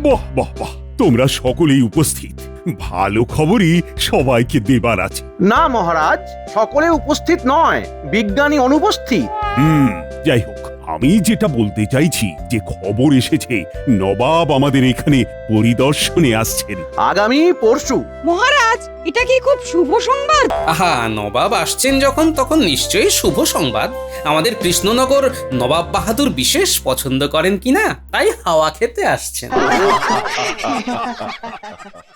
বাহ বাহ বাহ, তোমরা সকলেই উপস্থিত। ভালো খবরই সবাইকে দেবার আছে। না মহারাজ, সকলে উপস্থিত নয়, বিজ্ঞানী অনুপস্থিত। যাই হোক, আমি যেটা বলতে চাইছি যে খবর এসেছে নবাব আমাদের এখানে পরিদর্শনে আসছেন আগামী পরশু। মহারাজ, এটা কি খুব শুভ সংবাদ? আহা, নবাব আসছেন যখন তখন নিশ্চয়ই শুভ সংবাদ। আমাদের কৃষ্ণনগর নবাব বাহাদুর বিশেষ পছন্দ করেন কিনা, তাই হাওয়া খেতে আসছেন।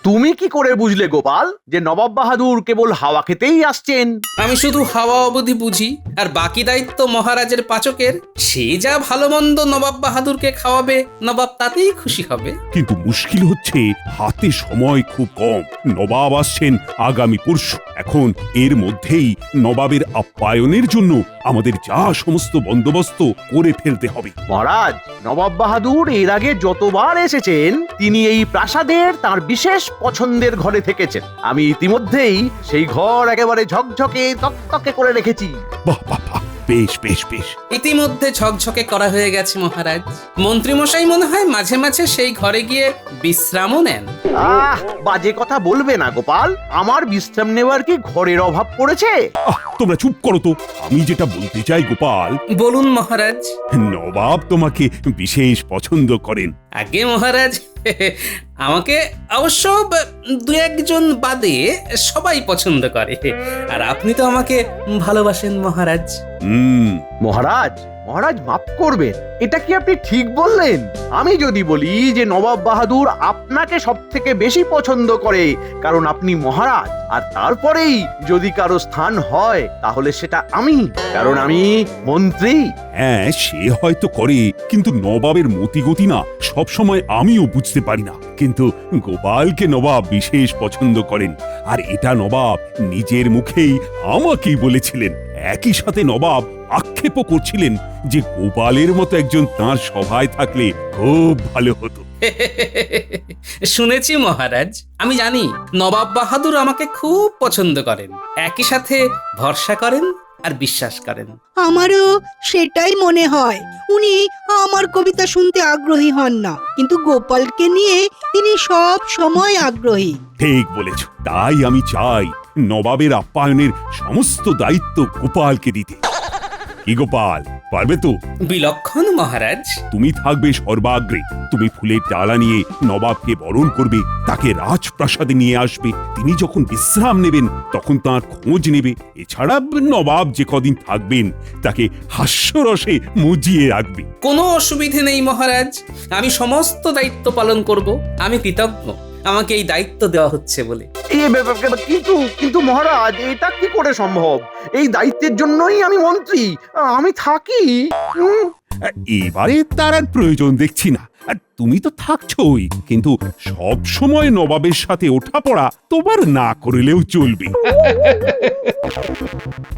তুমি কি করে বুঝলে গোপাল যে নবাব বাহাদুর কেবল হাওয়া খেতেই আসছেন? আমি শুধু হাওয়া অবধি বুঝি, আর বাকি দায়িত্ব মহারাজের পাচকের। সে যা ভালো মন্দ নবাব বাহাদুরকে খাওয়াবে, নবাব তাতেই খুশি হবে। কিন্তু মুশকিল হচ্ছে হাতে সময় খুব কম। নবাব আসছেন আগামী পরশু। এখন এর মধ্যেই নবাবের আপ্যায়নের জন্য আমাদের যা সমস্ত বন্দোবস্ত করে ফেলতে হবে। মহারাজ, নবাব বাহাদুর এর আগে যতবার এসেছেন তিনি এই প্রাসাদের তার বিশেষ পছন্দের ঘরে থেকেছেন। আমি ইতিমধ্যেই সেই ঘর একেবারে ঝকঝকে তকতকে করে রেখেছি। বাহ বাহ বাহ, বেশ বেশ বেশ। ইতিমধ্যে ঝকঝকে করা হয়ে গেছে মহারাজ। মন্ত্রীমশাই মনে হয় মাঝে মাঝে সেই ঘরে গিয়ে বিশ্রামও নেন। বাজে কথা বলবে না গোপাল, আমার বিশ্রাম নেওয়ার কি ঘরের অভাব পড়েছে? তোমরা চুপ করো তো। আমি যেটা বলতে চাই গোপাল, বলুন মহারাজ। নবাব তোমাকে বিশেষ পছন্দ করেন। আগে মহারাজ, আমাকে অবশ্য দু একজন বাদে সবাই পছন্দ করে, আর আপনি তো আমাকে ভালোবাসেন মহারাজ। মহারাজ, মহারাজ মাফ করবেন, এটা কি আপনি ঠিক বললেন? আমি যদি বলি যে নবাব বাহাদুর আপনাকে সব থেকে বেশি পছন্দ করে কারণ আপনি মহারাজ, আর তারপরেই যদি কারো স্থান হয় তাহলে সেটা আমি, কারণ আমি মন্ত্রী। হ্যাঁ, সে হয়তো করে, কিন্তু নবাবের মতিগতি না সব সময় আমিও বুঝতে পারি না। কিন্তু গোপালকে নবাব বিশেষ পছন্দ করেন, আর এটা নবাব নিজের মুখেই আমাকেই বলেছিলেন। একই সাথে নবাব আক্ষেপও করছিলেন যে গোপালের মতো একজন তাঁর সভায় থাকলে খুব ভালো হতো। শুনেছি মহারাজ, আমি জানি নবাব বাহাদুর আমাকে খুব পছন্দ করেন, একই সাথে ভরসা করেন আর বিশ্বাস করেন। আমারও সেটাই মনে হয়। উনি আমার কবিতা শুনতে আগ্রহী হন না, কিন্তু গোপালকে নিয়ে তিনি সব সময় আগ্রহী। ঠিক বলেছ। তাই আমি চাই নবাবের আপ্যায়নের সমস্ত দায়িত্ব গোপালকে দিতে। কি গোপাল, পারবে তো? বিলক্ষণ মহারাজ। তুমি থাকবে সর্বাগ্রে। তুমি ফুলের ডালা নিয়ে নবাবকে বরণ করবে, তাকে রাজপ্রাসাদে নিয়ে আসবে। তিনি যখন বিশ্রাম নেবেন তখন তার খোঁজ নেবে। এছাড়া নবাব যে কদিন থাকবেন তাকে হাস্যরসে মজিয়ে রাখবে। কোনো অসুবিধে নেই মহারাজ, আমি সমস্ত দায়িত্ব পালন করব। আমি কৃতজ্ঞ আমাকে এই দায়িত্ব দেওয়া হচ্ছে বলে। কিন্তু কিন্তু মহারাজ, এটা কি করে সম্ভব? এই দায়িত্বের জন্যই আমি মন্ত্রী, আমি থাকি। এবারে তার আর প্রয়োজন দেখছি না। আর তুমি তো থাকছোই, কিন্তু সব সময় নবাবের সাথে ওঠা পড়া তোমার না করলেও চলবে।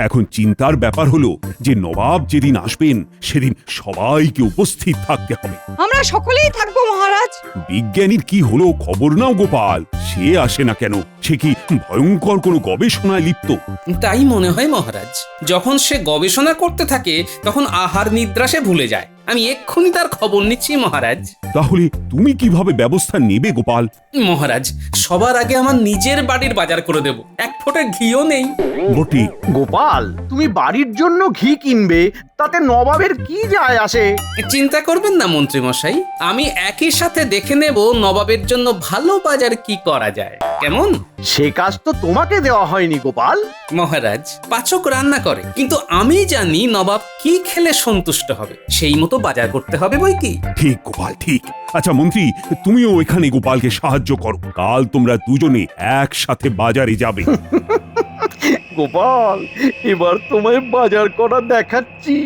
এখন চিন্তার ব্যাপার হলো যে নবাব যেদিন আসবেন সেদিন সবাইকে উপস্থিত থাকতে হবে। আমরা সকলেই থাকবো মহারাজ। বিজ্ঞানীর কি হলো খবর নাও গোপাল। সে আসে না কেন? সে কি ভয়ঙ্কর কোনো গবেষণায় লিপ্ত? তাই মনে হয় মহারাজ। যখন সে গবেষণা করতে থাকে তখন আহার নিদ্রা সে ভুলে যায়। আমি এক্ষুনি তার খবর নিচ্ছি মহারাজ। তাহলে তুমি কিভাবে ব্যবস্থা নেবে গোপাল? মহারাজ, সবার আগে আমার নিজের বাড়ির বাজার করে দেব। এক ফোঁটা ঘিও নেই। বটে। গোপাল, তুমি বাড়ির জন্য ঘি কিনবে, তাতে নবাবের কি যায় আসে? চিন্তা করবেন না মন্ত্রী মশাই, আমি একই সাথে দেখে নেব নবাবের জন্য ভালো বাজার কি করা যায়। কেমন? সে কাজ তো তোমাকে দেওয়া হয়নি গোপাল। মহারাজ, পাচক রান্না করে, কিন্তু আমি জানি নবাব কি খেলে সন্তুষ্ট হবে, সেই মতো বাজার করতে হবে বই কি। ঠিক গোপাল, ঠিক। আচ্ছা মন্ত্রী, তুমিও এখানে গোপালকে সাহায্য করো। কাল তোমরা দুজনে একসাথে বাজারে যাবে। গোপাল, এবার তোমায় বাজার করা দেখাচ্ছি।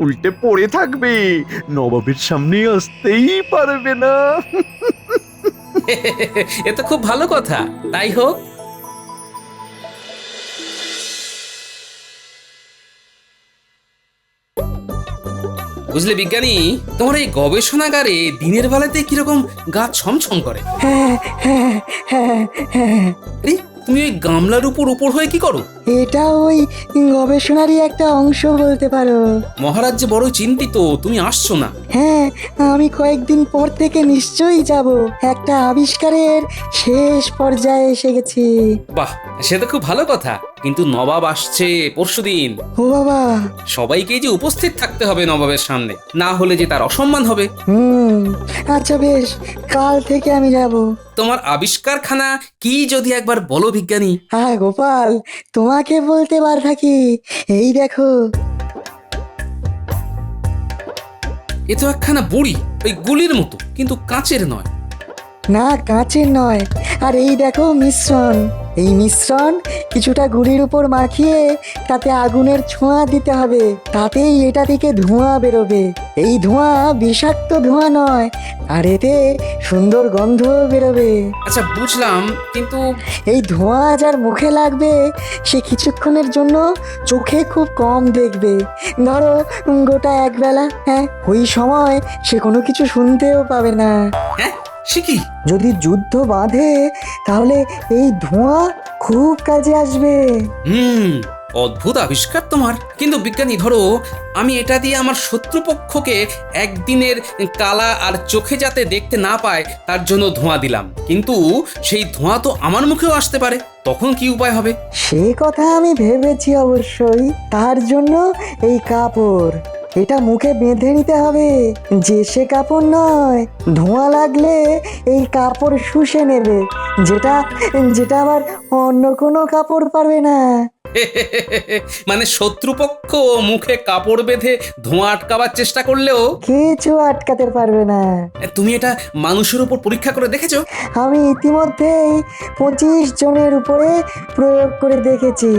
উল্টে পড়ে থাকবে, নবাবের সামনে আসতেই পারবে না। এ তো খুব ভালো কথা, তাই হোক। বুঝলে বিজ্ঞানী, তোমার এই গবেষণাগারে দিনের বেলাতে কিরকম গা ছমছম করে। আরে, তুমি ওই গামলার উপর হয়ে কি করো? এটা ওই গবেষণারই একটা অংশ বলতে পারো। মহারাজ যে বড় চিন্তিত তুমি আসছো না। হ্যাঁ, আমি কয়েকদিন পর থেকে নিশ্চয়ই যাব। একটা আবিষ্কারের শেষ পর্যায়ে এসে গেছি। বাহ, সে তো খুব ভালো কথা, কিন্তু নবাব আসছে পরশুদিন। ও বাবা। সবাইকে যে উপস্থিত থাকতে হবে নবাবের সামনে, না হলে যে তার অসম্মান হবে। আচ্ছা বেশ, কাল থেকে আমি যাব। তোমার আবিষ্কারখানা কি যদি একবার বলো বিজ্ঞানী। হ্যাঁ গোপাল, তোমাকে বলতে বার থাকি। এই দেখো। এ তো একখানা বুড়ি, ওই গুলির মতো, কিন্তু কাচের নয়। না, কাঁচের নয়। আর এই দেখো মিশ্রণ। এই মিশ্রণ কিছুটা গুড়ির উপর মাখিয়ে তাতে আগুনের ছোঁয়া দিতে হবে। তাতেই এটা থেকে ধোঁয়া বেরোবে। এই ধোঁয়া বিষাক্ত ধোঁয়া নয়, আর এতে সুন্দর গন্ধ বেরোবে। আচ্ছা বুঝলাম, কিন্তু এই ধোঁয়া যার মুখে লাগবে সে কিছুক্ষণের জন্য চোখে খুব কম দেখবে। ধরো গোটা একবেলা। হ্যাঁ, ওই সময় সে কোনো কিছু শুনতেও পাবে না। হ্যাঁ, সে কি? যদি যুদ্ধ বাঁধে তাহলে এই ধোঁয়া খুব কাজে আসবে। অদ্ভুত আবিষ্কার তোমার। কিন্তু বিজ্ঞানী, ধরো আমি এটা দিয়ে আমার শত্রুপক্ষকে একদিনের কালা আর চোখে যাতে দেখতে না পায় তার জন্য ধোঁয়া দিলাম, কিন্তু সেই ধোঁয়া তো আমার মুখেও আসতে পারে, তখন কি উপায় হবে? সে কথা আমি ভেবেছি অবশ্যই। তার জন্য এই কাপড়, এটা মুখে বেঁধে নিতে হবে। যে সে কাপড় নয়, ধোঁয়া লাগলে এই কাপড় শুষে নেবে, যেটা যেটা আবার অন্য কোনো কাপড় পারবে না। মানে শত্রুপক্ষ মুখে কাপড় বেঁধে ধোঁয়া আটকাবার চেষ্টা করলেও কিছু আটকাতে পারবে না। তুমি এটা মানুষের উপর পরীক্ষা করে দেখেছো? আমি ইতিমধ্যেই 25 জনের উপরে প্রয়োগ করে দেখেছি,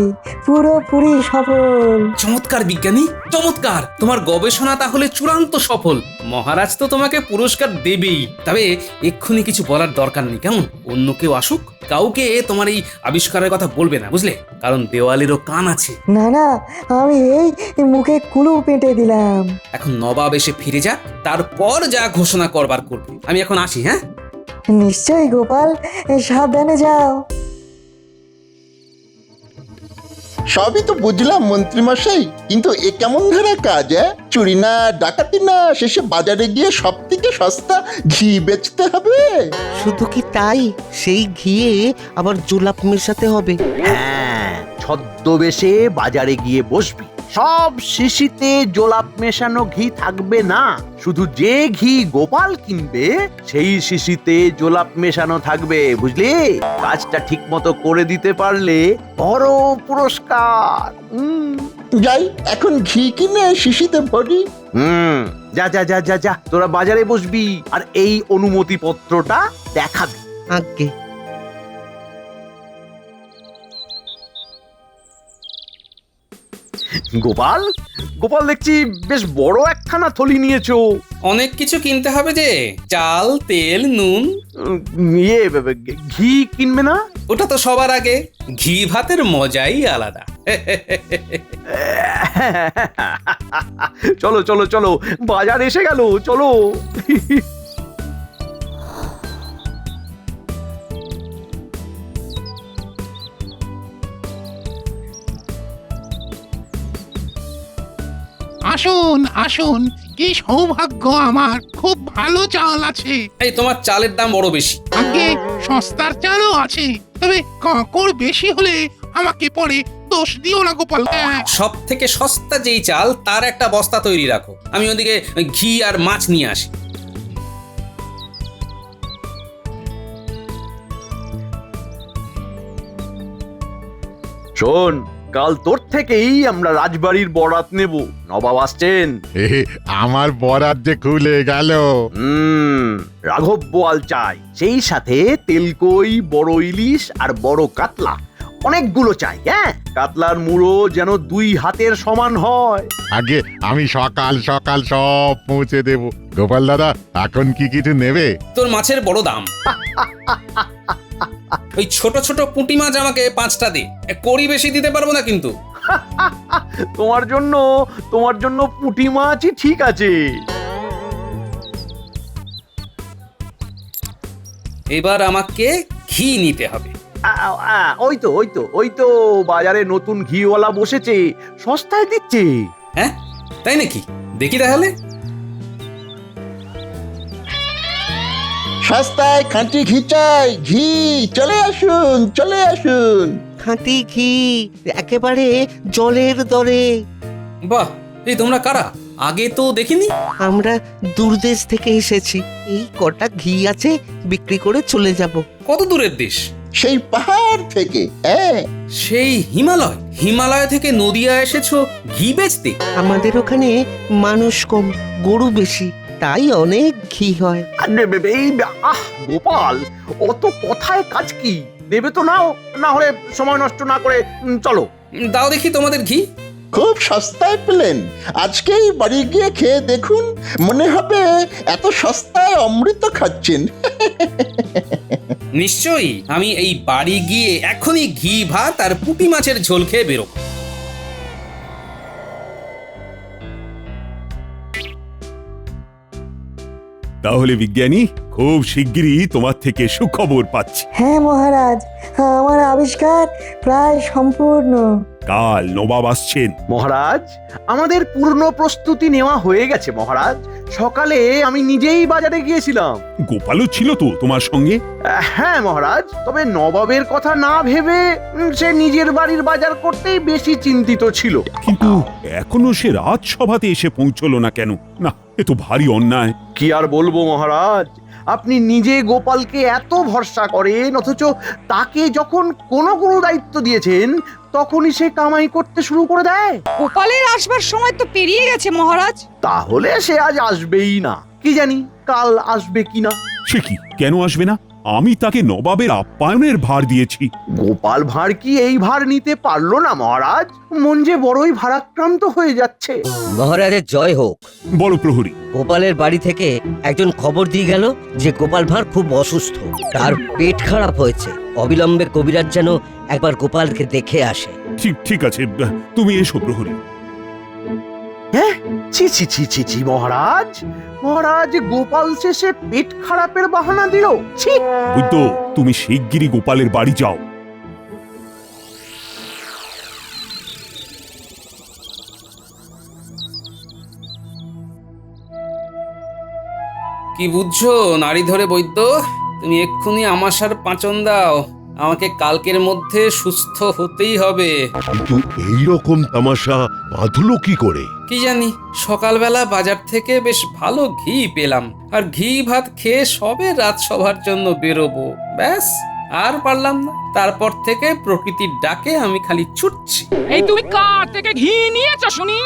পুরোপুরি সফল। চমৎকার বিজ্ঞানী, চমৎকার। তোমার গবেষণা তাহলে চূড়ান্ত সফল। মহারাজ তো তোমাকে পুরস্কার দেবেই। তবে এক্ষুনি কিছু বলার দরকার নেই, কেমন? অন্য কেউ আসুক, কাউকে তোমার এই আবিষ্কারের কথা বলবে না, বুঝলে? কারণ দেওয়ালেরও কান আছে। না না, আমি এই মুখে কুলু পেটে দিলাম। এখন নবাব এসে ফিরে যাক, তারপর যা ঘোষণা করবার করবে। আমি এখন আসি। হ্যাঁ, নিশ্চয়ই গোপাল, সাবধানে যাও। সবই তো বুঝলাম মন্ত্রীমশাই, কিন্তু এ কেমন ধারা কাজ? চুরি না, ডাকাতি না, শেষে বাজারে গিয়ে সব থেকে সস্তা ঘি বেচতে হবে। শুধু কি তাই, সেই ঘিয়ে আবার জোলাপ মেশাতে হবে। হ্যাঁ, ছদ্মবেশে বাজারে গিয়ে বসবি। সব শিশিতে জোলাপ মেশানো ঘি থাকবে না, শুধু যে ঘি গোপাল কিনবে সেই শিশিতে জোলাপ মেশানো থাকবে, বুঝলি? কাজটা ঠিক মতো করে দিতে পারলে বড় পুরস্কার। যাই, এখন ঘি কিনে শিশিতে ভরি। যা যা যা যা যা, তোরা বাজারে বসবি আর এই অনুমতি পত্রটা দেখাবি। আজ্ঞে। গোপাল, গোপাল দেখছি বেশ বড় একখানা থলি নিয়েছো। অনেক কিছু কিনতে হবে যে, চাল, তেল, নুন। ঘি কিনবে না? ওটা তো সবার আগে। ঘি ভাতের মজাই আলাদা। চলো চলো চলো, বাজার এসে গেল, চলো। আসুন আসুন, কি সৌভাগ্য আমার, খুব ভালো চাল আছে। এই তোমার চালের দাম বড় বেশি। আগে সস্তার চালও আছে, তবে কাঁকড় বেশি হলে আমাকে পরে দোষ দিও না গোপাল। সব থেকে সস্তা যেই চাল তার একটা বস্তা তৈরি রাখো, আমি ওদিকে ঘি আর মাছ নিয়ে আসি। শোন, কাল তোর থেকেই আমরা রাজবাড়ির বরাত নেব। নবাব আসছেন। আমার বরাত যে খুলে গেল। রাঘব বোয়াল চাই, সেই সাথে তেলকই, বড় ইলিশ আর বড় কাতলা অনেকগুলো চাই। হ্যাঁ, কাতলার মুড়ো যেন 2 হাতের সমান হয়। আগে আমি সকাল সকাল সব পৌঁছে দেব। গোপাল দাদা, এখন কি কিছু নেবে? তোর মাছের বড় দাম। ওই ছোট ছোট পুঁটি মাছ আমাকে 5টা দে, কড়ি বেশি দিতে পারবো না কিন্তু। তোমার জন্য পুঁটি মাছই ঠিক আছে। এবার আমাকে ঘি নিতে হবে। ওই তো বাজারে নতুন ঘিওয়ালা বসেছে, সস্তায় দিচ্ছে। হ্যাঁ তাই নাকি? দেখি তাহলে। সস্তায় খাঁটি ঘি চাই, ঘি, চলে আসুন, চলে আসুন। খাঁটি ঘি একেবারে জলের দরে। বাহ, এই তোমরা কারা? আগে তো দেখিনি। আমরা দূরদেশ থেকে এসেছি, এই কটা ঘি আছে, বিক্রি করে চলে যাব। কত দূরের দেশ? সেই পাহাড় থেকে, হ্যাঁ। সেই হিমালয়। হিমালয় থেকে নদিয়া এসেছো ঘি বেচতে? আমাদের ওখানে মানুষ কম, গরু বেশি, তাই অনেক ঘি হয়। গোপাল, অত কথায় কাজ কি? দেবে তো নাও, না হলে সময় নষ্ট না করে চলো। দাও দেখি তোমাদের ঘি। খুব সস্তায় পেলেন, আজকেই বাড়ি গিয়ে খেয়ে দেখুন, মনে হবে এত সস্তায় অমৃত খাচ্ছেন। নিশ্চয়ই, আমি এই বাড়ি গিয়ে এখনই ঘি ভাত আর পুঁটি মাছের ঝোল খেয়ে বেরোব। তাহলে বিজ্ঞানী, খুব শিগগিরই তোমার থেকে সুখবর পাচ্ছি। হ্যাঁ মহারাজ, আমার আবিষ্কার প্রায় সম্পূর্ণ। কাল নবাব আসছেন। মহারাজ, আমাদের পূর্ণ প্রস্তুতি নেওয়া হয়ে গেছে মহারাজ। সকালে আমি নিজেই বাজারে গিয়েছিলাম। গোপালও ছিল তো তোমার সঙ্গে? হ্যাঁ মহারাজ, তবে নবাবের কথা না ভেবে সে নিজের বাড়ির বাজার করতেই বেশি চিন্তিত ছিল। কিন্তু এখনো সে রাজসভাতে এসে পৌঁছলো না কেন? না, এ তো ভারী অন্যায়। কি আর বলবো মহারাজ, আপনি নিজে গোপালকে এত ভরসা করেন, অথচ তাকে যখন কোনো দায়িত্ব দিয়েছেন তখনই সে কামাই করতে শুরু করে দেয়। গোপালের আসবার সময় তো পেরিয়ে গেছে মহারাজ। তাহলে সে আজ আসবেই না, কি জানি কাল আসবে কিনা। সে কি, কেন আসবে না? আমি তাকে নবাবের আপ্যায়নের ভার দিয়েছি। গোপাল ভাঁড় কি এই ভার নিতে পারলো না মহারাজ? মন যে বড়ই ভারাক্রান্ত হয়ে যাচ্ছে। মহারাজের জয় হোক। বড় প্রহরী, গোপালের বাড়ি থেকে একজন খবর দিয়ে গেল যে গোপাল ভাঁড় খুব অসুস্থ, তার পেট খারাপ হয়েছে। অবিলম্বে কবিরাজ যেন একবার গোপালকে দেখে আসে। ঠিক আছে, তুমি এসো প্রহরী। হ্যাঁ, ছি ছি ছি ছি ছি মহারাজ, মহারাজ গোপাল শেষে পেট খারাপের বাহানা দিল। ছি! বুদ্ধ, তুমি শিগগিরই গোপালের বাড়ি যাও। কি বুঝছো নারী ধরে বৈদ্য? তুমি এক্ষুনি আমাশার পাঁচন দাও, আমাকে কালকের মধ্যে সুস্থ হতেই হবে। কিন্তু এই রকম তামাশা বাঁধলো কি করে? কি জানি, সকালবেলা বাজার থেকে বেশ ভালো ঘি পেলাম, আর ঘি ভাত খেয়ে সবে রাজসভার জন্য বেরোবো, ব্যাস আর পারলাম না। তারপর থেকে প্রকৃতির ডাকে আমি খালি ছুটছি। এই তুমি কার থেকে ঘি নিয়েছো শুনি?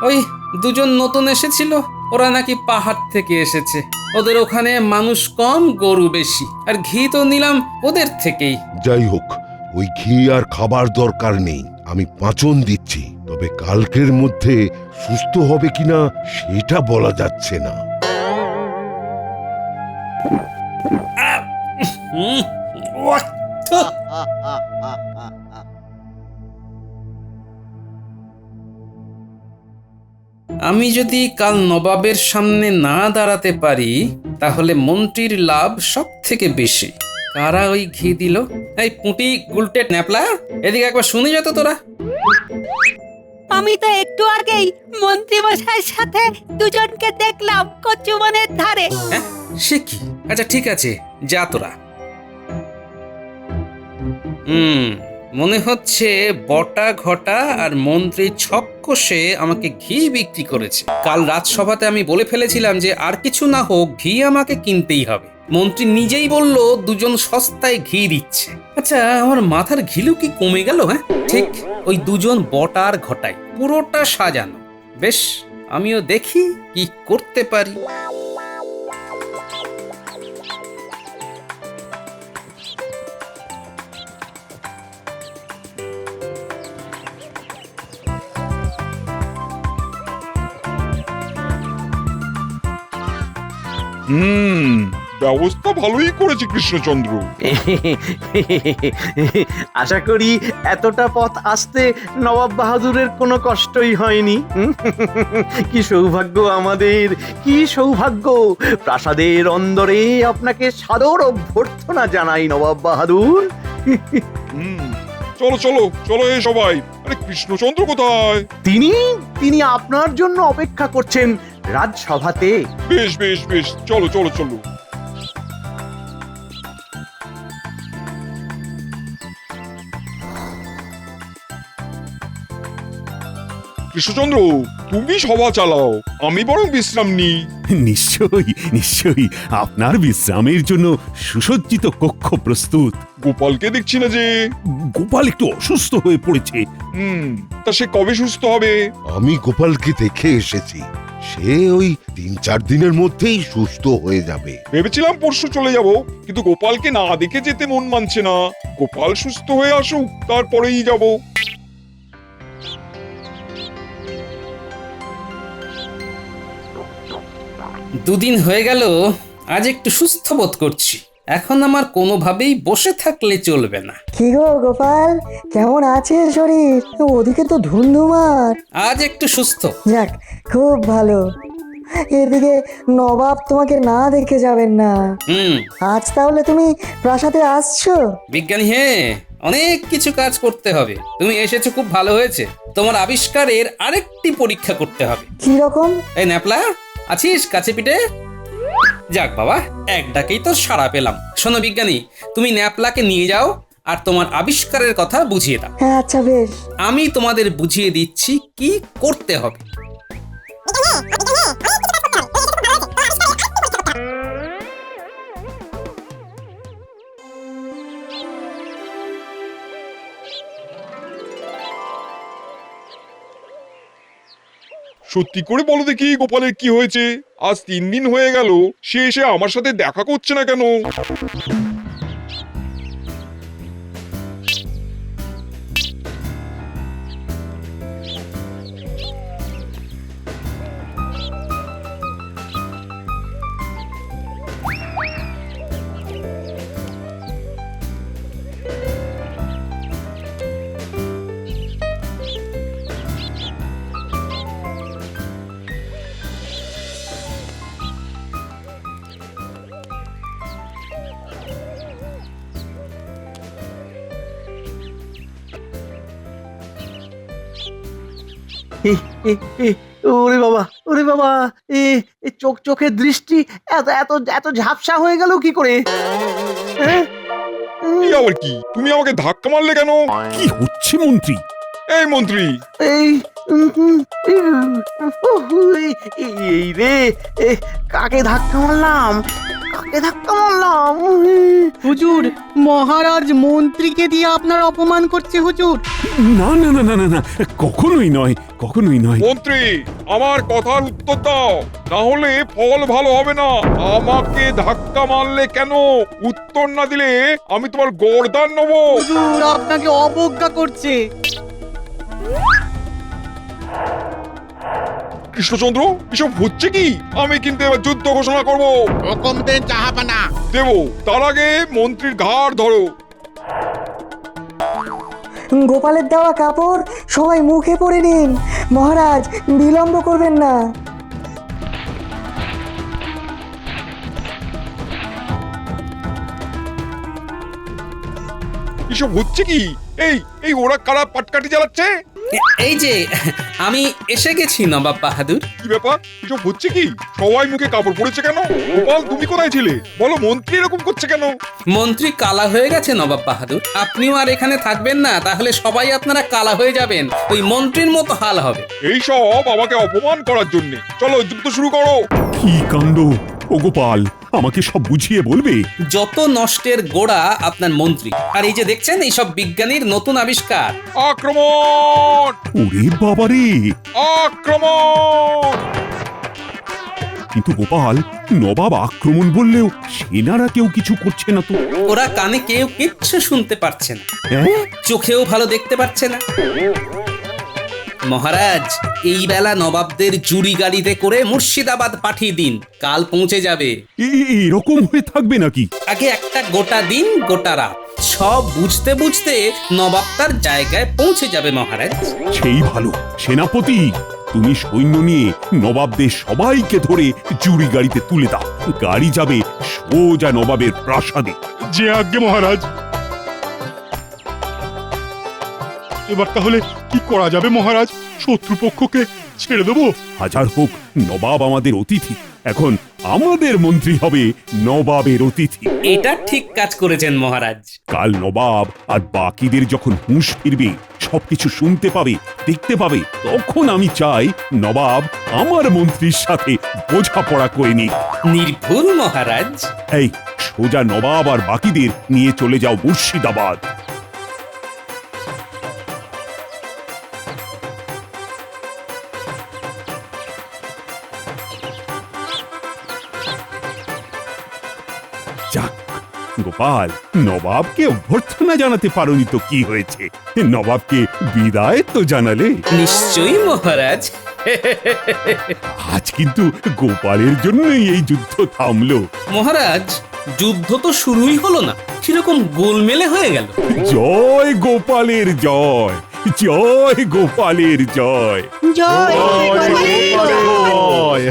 ওই দুজন নতুন এসেছিল, ওরা নাকি পাহাড় থেকে এসেছে। ওদের ওখানে মানুষ কম, গরু বেশি, আর ঘি তো নিলাম ওদের থেকেই। যাই হোক, ওই ঘি আর খাবার দরকার নেই, আমি পাঁচন দিচ্ছি। তবে কালকের মধ্যে সুস্থ হবে কিনা সেটা বলা যাচ্ছে না। আমি যদি কাল নবাবের সামনে না দাঁড়াতে পারি, তাহলে মন্ত্রীর লাভ সব থেকে বেশি। কারা ওই ঘি দিল? এই পুঁটি, গুলটে, ন্যাপলা, এদিকে একবার শুনে যেত তোরা। আমি তো একটু আগেই মন্ত্রী মশাইয়ের সাথে দুজনকে দেখলাম কচুবনের ধারে। হ্যাঁ, সে কি? আচ্ছা ঠিক আছে, যা তোরা। মনে হচ্ছে বটা ঘটা আর মন্ত্রী ছক্কসে আমাকে ঘি বিক্রি করেছে। কাল রাজসভাতে আমি বলে ফেলেছিলাম যে আর কিছু না হোক ঘি আমাকে কিনতেই হবে। মন্ত্রী নিজেই বলল দুজন সস্তায় ঘি দিচ্ছে। আচ্ছা, আমার মাথার ঘিলু কি কমে গেল? হ্যাঁ, ঠিক ওই দুজন বটার ঘটাই, পুরোটা সাজানো। বেশ, আমিও দেখি কি করতে পারি। ব্যবস্থা ভালোই করেছে কৃষ্ণচন্দ্র। আশা করি এতটা পথ আসতে নবাব বাহাদুরের কোনো কষ্টই হয়নি। কি সৌভাগ্য আমাদের, কি সৌভাগ্য! প্রাসাদের অন্দরে আপনাকে সাদর অভ্যর্থনা জানাই নবাব বাহাদুর। চলো চলো চলো এই সবাই। আরে কৃষ্ণচন্দ্র কোথায়? তিনি তিনি আপনার জন্য অপেক্ষা করছেন রাজসভাতে। বেশ বেশ বেশ, চলো চলো চলো। কৃষ্ণচন্দ্র, তুমি সভা চালাও, আমি বরং বিশ্রাম নিই। নিশ্চয়ই নিশ্চয়ই, আপনার বিশ্রামের জন্য সুসজ্জিত কক্ষ প্রস্তুত। গোপালকে দেখছি না যে। গোপাল একটু অসুস্থ হয়ে পড়েছে। তা সে কবে সুস্থ হবে? আমি গোপালকে দেখে এসেছি, সে ওই 3-4 দিনের মধ্যেই সুস্থ হয়ে যাবে। ভেবেছিলাম পরশু চলে যাব, কিন্তু গোপালকে না দেখে যেতে মন মানছে না। গোপাল সুস্থ হয়ে আসুক, তারপরেই যাব। দুদিন হয়ে গেল, আজ একটু সুস্থ বোধ করছি। এখন আমার কোনোভাবেই বসে থাকলে চলবে না। কি গো গোপাল, কেমন আছে শরীর? ওদিকে তো ধুন্ধুমার। আজ একটু সুস্থ। যাক, খুব ভালো। এদিকে নবাব তোমাকে না দেখে যাবেন না। আজ তাহলে তুমি প্রাসাদে আসছো? বিজ্ঞানী হে, অনেক কিছু কাজ করতে হবে। তুমি এসেছো, খুব ভালো হয়েছে। তোমার আবিষ্কারের আরেকটি পরীক্ষা করতে হবে। কি রকম? এই ন্যাপলা, আছিস কাছে পিঠে? যাক বাবা, এক ডাকেই তো সাড়া পেলাম। শোনো বিজ্ঞানী, তুমি ন্যাপলাকে নিয়ে যাও আর তোমার আবিষ্কারের কথা বুঝিয়ে দাও। হ্যাঁ আচ্ছা বেশ। আমি তোমাদের বুঝিয়ে দিচ্ছি কি করতে হবে। সত্যি করে বলো দেখি, গোপালের কি হয়েছে? আজ 3 দিন হয়ে গেল, সে এসে আমার সাথে দেখা করছে না কেন? ওরে বাবা, ওরে বাবা, চোখের দৃষ্টি এত এত এত ঝাপসা হয়ে গেল কি করে? কি আবার কি? তুমি আমাকে ধাক্কা মারলে কেন? কি হচ্ছে মন্ত্রী? এই মন্ত্রী, এই এই রে, কাকে ধাক্কা মারলাম? কাকে ধাক্কা মারলাম? হুজুর, মহারাজ মন্ত্রীকে দিয়ে আপনার অপমান করছে হুজুর। না না না না না না, কখনোই নয়, কখনোই নয়। মন্ত্রী, আমার কথার উত্তর দাও, না হলে ফল ভালো হবে না। আমাকে ধাক্কা মারলে কেন? উত্তর না দিলে আমি তোমার গর্দান নেব। হুজুর আপনাকে অবজ্ঞা করছে। কৃষ্ণচন্দ্র, এসব হচ্ছে কি? আমি কিন্তু এবার যুদ্ধ ঘোষণা করব। হুকুম দেন জাহাপানা। দেব, তার আগে মন্ত্রীর ঘাড় ধরো। গোপালের দেওয়া কাপড় সবাই মুখে পরে নিন। মহারাজ, বিলম্ব করবেন না। এসব হচ্ছে কি? এই এই ওরা কারা পাটকাঠি চালাচ্ছে? এই যে আমি এসে গেছি নবাব বাহাদুর। কি ব্যাপার? এসব হচ্ছে কি? সবাই মুখে কাপড় পরেছে কেন? গোপাল, তুমি কোথায় ছিলে? বলো, মন্ত্রী এরকম করছে কেন? মন্ত্রী কালা হয়ে গেছে নবাব বাহাদুর। আপনিও আর এখানে থাকবেন না, তাহলে সবাই আপনারা কালা হয়ে যাবেন। ওই মন্ত্রীর মতো হাল হবে। এই সব আমাকে অপমান করার জন্য। চলো যুদ্ধ শুরু করো। কি কাণ্ড! ও গোপাল, আমাকে সব বুঝিয়ে বলবে? যত নষ্টের গোড়া আপনার মন্ত্রী। আর এই যে দেখছেন, এই সব বিজ্ঞানীর নতুন আবিষ্কার। আক্রমণ! ওরে বাবারে! আক্রমণ! কিন্তু গোপাল, নবাব আক্রমণ বললেও সেনারা কেউ কিছু করছে না তো। ওরা কানে কেউ কিচ্ছু শুনতে পারছে না, চোখেও ভালো দেখতে পাচ্ছে না। মহারাজ, এই বেলা নবাবদের জুড়ি গাড়িতে করে মুর্শিদাবাদ পাঠিয়ে দিন, কাল পৌঁছে যাবে। এরকম হয়ে থাকবে নাকি? আগে একটা গোটা দিন গোটা রাত সব বুঝতে বুঝতে নবাব তার জায়গায় পৌঁছে যাবে মহারাজ। সেই ভালো। সেনাপতি, তুমি সৈন্য নিয়ে নবাবদের সবাইকে ধরে জুড়ি গাড়িতে তুলে দাও। গাড়ি যাবে সোজা নবাবের প্রাসাদে। যে আজ্ঞে মহারাজ। এবার তাহলে কি করা যাবে মহারাজ? শত্রুপক্ষকে ছেড়ে দেবো? হাজার হোক নবাব আমাদের অতিথি, এখন আমাদের মন্ত্রী হবে নবাবের অতিথি। এটা ঠিক কাজ করেছেন মহারাজ। কাল নবাব আর বাকিদের যখন হুঁশ ফিরবে, সবকিছু শুনতে পাবে, দেখতে পাবে, তখন আমি চাই নবাব আমার মন্ত্রীর সাথে বোঝাপড়া করে নিক। নির্ভুল মহারাজ। এই সোজা নবাব আর বাকিদের নিয়ে চলে যাও মুর্শিদাবাদ। যাক গোপাল, নবাবকে অভ্যর্থনা জানাতে পারোনি তো কি হয়েছে? নবাবকে বিদায় তো জানালে। নিশ্চয়ই মহারাজ। আজ কিন্তু গোপালের জন্যই এই যুদ্ধ থামলো। মহারাজ, যুদ্ধ তো শুরুই হলো না, কিরকম গোলমেলে হয়ে গেল। জয় গোপালের জয়, জয় গোপালের জয়। জয় গোপালের জয়। জয়।